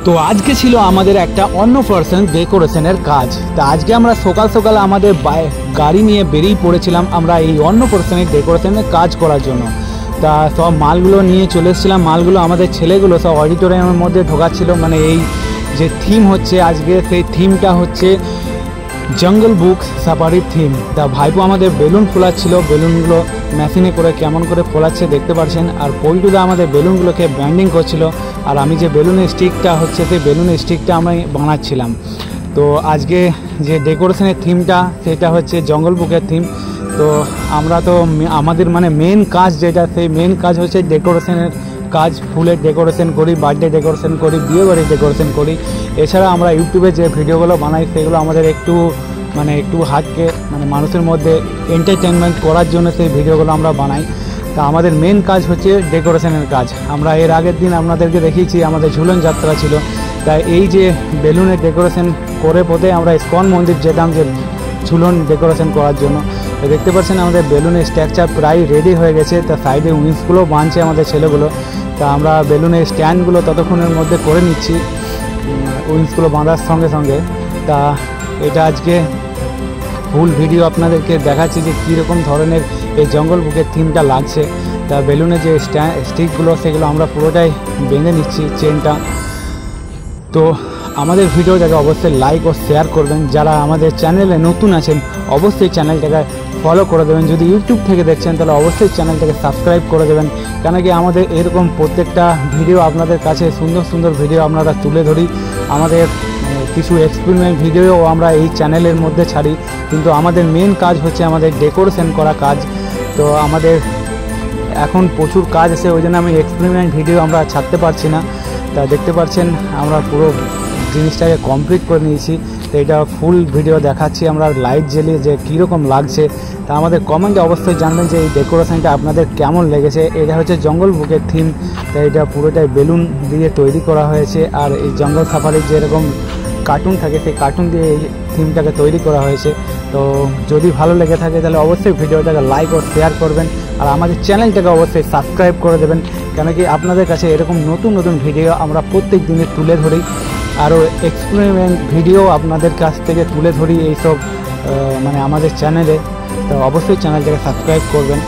তো আজকে ছিল আমাদের একটা অন্নপ্রাশন ডেকোরেশনের কাজ। তা আজকে আমরা সকাল সকাল আমাদের গাড়ি নিয়ে বেরিয়ে পড়েছিলাম আমরা এই অন্নপ্রাশনের ডেকোরেশনের কাজ করার জন্য। তা সব মালগুলো নিয়ে চলে এসেছিলাম। মালগুলো আমাদের ছেলেগুলো সব অডিটোরিয়ামের মধ্যে ঢোকাচ্ছিল। মানে এই যে থিম হচ্ছে আজকে, সেই থিমটা হচ্ছে জঙ্গল বুক সাফারির থিম। তা ভাইপো আমাদের বেলুন ফোলাচ্ছিল, বেলুনগুলো মেশিনে করে কেমন করে ফোলাচ্ছে দেখতে পাচ্ছেন। আর পল্টুদা আমাদের বেলুনগুলোকে ব্যান্ডিং করছিল, আর আমি যে বেলুনের স্টিকটা হচ্ছে সেই বেলুনের স্টিকটা আমি বানাচ্ছিলাম। তো আজকে যে ডেকোরেশনের থিমটা সেটা হচ্ছে জঙ্গল বুকের থিম। তো আমরা তো আমাদের মানে মেন কাজ যেটা, সেই মেন কাজ হচ্ছে ডেকোরেশনের কাজ। ফুলের ডেকোরেশন করি, বার্থডে ডেকোরেশন করি, বিয়ে বাড়ির ডেকোরেশন করি। এছাড়া আমরা ইউটিউবে যে ভিডিওগুলো বানাই সেগুলো আমাদের একটু হাতকে মানুষের মধ্যে এন্টারটেনমেন্ট করার জন্য সেই ভিডিওগুলো আমরা বানাই। তা আমাদের মেন কাজ হচ্ছে ডেকোরেশনের কাজ। আমরা এর আগের দিন আপনাদেরকে দেখিয়েছি আমাদের ঝুলন যাত্রা ছিল। তাই এই যে বেলুনের ডেকোরেশন করে পথে আমরা ইস্কন মন্দির যেতাম যে ঝুলন ডেকোরেশন করার জন্য। তো দেখতে পাচ্ছেন আমাদের বেলুনের স্ট্রাকচার প্রায় রেডি হয়ে গেছে। তা সাইডে উইংসগুলো বাঁধছে আমাদের ছেলেগুলো। তা আমরা বেলুনের স্ট্যান্ডগুলো ততক্ষণের মধ্যে করে নিচ্ছি উইংসগুলো বাঁধার সঙ্গে সঙ্গে। তা এটা আজকে ফুল ভিডিও আপনাদেরকে দেখাচ্ছি যে কীরকম ধরনের এই জঙ্গল বুকের থিমটা লাগছে। তা বেলুনের যে স্টিকগুলো সেগুলো আমরা পুরোটাই বেঁধে নিচ্ছি চেনটা। তো আমাদের ভিডিওটাকে অবশ্যই লাইক ও শেয়ার করবেন। যারা আমাদের চ্যানেলে নতুন আছেন অবশ্যই চ্যানেলটাকে ফলো করে দেবেন। যদি ইউটিউব থেকে দেখছেন তাহলে অবশ্যই চ্যানেলটাকে সাবস্ক্রাইব করে দেবেন। কেন কি আমাদের এরকম প্রত্যেকটা ভিডিও আপনাদের কাছে সুন্দর সুন্দর ভিডিও আপনারা তুলে ধরি। আমাদের কিছু এক্সপেরিমেন্ট ভিডিও আমরা এই চ্যানেলের মধ্যে ছাড়ি, কিন্তু আমাদের মেন কাজ হচ্ছে আমাদের ডেকোরেশন করা কাজ। তো আমাদের এখন প্রচুর কাজ আছে, ওই জন্য আমি এক্সপেরিমেন্ট ভিডিও আমরা ছাড়তে পারছি না। তা দেখতে পাচ্ছেন আমরা পুরো জিনিসটাকে কমপ্লিট করে নিয়েছি। তো এটা ফুল ভিডিও দেখাচ্ছি আমরা লাইট জ্বালিয়ে যে কীরকম লাগছে। তা আমাদের কমেন্টে অবশ্যই জানবেন যে এই ডেকোরেশনটা আপনাদের কেমন লেগেছে। এটা হচ্ছে জঙ্গল বুকের থিম। তাই এটা পুরোটাই বেলুন দিয়ে তৈরি করা হয়েছে। আর এই জঙ্গল সাফারির যেরকম কার্টুন থাকে সেই কার্টুন দিয়ে এই থিমটাকে তৈরি করা হয়েছে। তো যদি ভালো লেগে থাকে তাহলে অবশ্যই ভিডিওটাকে লাইক ও শেয়ার করবেন। আর আমাদের চ্যানেলটাকে অবশ্যই সাবস্ক্রাইব করে দেবেন, কেন কি আপনাদের কাছে এরকম নতুন নতুন ভিডিও আমরা প্রত্যেক দিনে তুলে ধরি। আরও এক্সপেরিমেন্ট ভিডিও আপনাদের কাছ থেকে তুলে ধরি এইসব আমাদের চ্যানেলে। তো অবশ্যই চ্যানেলটাকে সাবস্ক্রাইব করবেন।